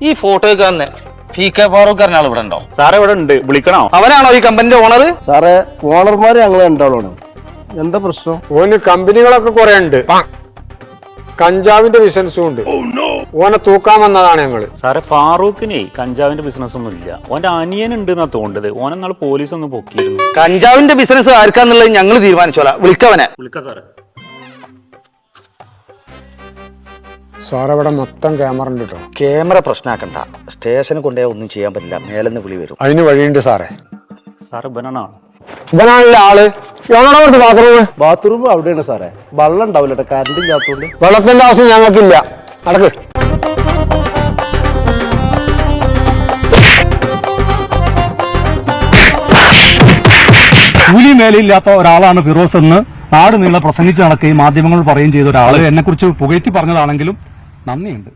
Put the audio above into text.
ഈ ഫോട്ടോയൊക്കെ തന്നെ PK ഫാറൂഖ് പറഞ്ഞ ആൾ ഇവിടെ ഉണ്ടോ? സാറേ ഇവിടെ ഉണ്ട്, വിളിക്കണോ? അവനാണോ ഈ കമ്പനിന്റെ ഓണർ? സാറേ ഓണർമാര് ഞങ്ങൾ രണ്ടാളാണ്. എന്താ പ്രശ്നം? ഓന് കമ്പനികളൊക്കെ കുറെ ഉണ്ട്, കഞ്ചാവിന്റെ ബിസിനസ്സും ഉണ്ട്. ഓനെ തൂക്കാൻ വന്നതാണ് ഞങ്ങള്. സാറേ ഫാറൂഖിനെ കഞ്ചാവിന്റെ ബിസിനസ് ഒന്നും ഇല്ല, ഓന്റെ അനിയൻ ഉണ്ട് എന്നാ തോണ്ടത്. ഓനെന്നാൾ പോലീസ് ഒന്ന് പൊക്കിയിരുന്നു. കഞ്ചാവിന്റെ ബിസിനസ് ആർക്കാന്നുള്ളത് ഞങ്ങൾ തീരുമാനിച്ചോളാം. വിളിക്കവനെ. വിളിക്കാം സാറേ. സാർ ഇവിടെ മൊത്തം ക്യാമറ ഉണ്ട് കേട്ടോ. ക്യാമറ പ്രശ്നമാക്കണ്ട, സ്റ്റേഷനിൽ കൊണ്ടുപോയാൽ ഒന്നും ചെയ്യാൻ പറ്റില്ല, മേലെന്ന് വിളി വരും. അതിന് വഴിയുണ്ട് സാറേ. സാറ് ബനാണോ? ഇവനാണല്ലേ ആള്. ബാത്റൂം അവിടെയാണ് സാറേ. വെള്ളം ഉണ്ടാവില്ല, കറണ്ട് ഇല്ലാത്തോണ്ട്. വെള്ളത്തിന്റെ ആവശ്യം ഞങ്ങൾക്കില്ല. നടക്ക്. കൂലിമേലയില്ലാത്ത ഒരാളാണ് ഫിറോസ് എന്ന് നാട് നീളെ പ്രസംഗിച്ച് നടക്കുകയും മാധ്യമങ്ങൾ പറയുകയും ചെയ്ത ഒരാള് എന്നെ കുറിച്ച് പുകഴ്ത്തി പറഞ്ഞതാണെങ്കിലും നന്ദിയുണ്ട്.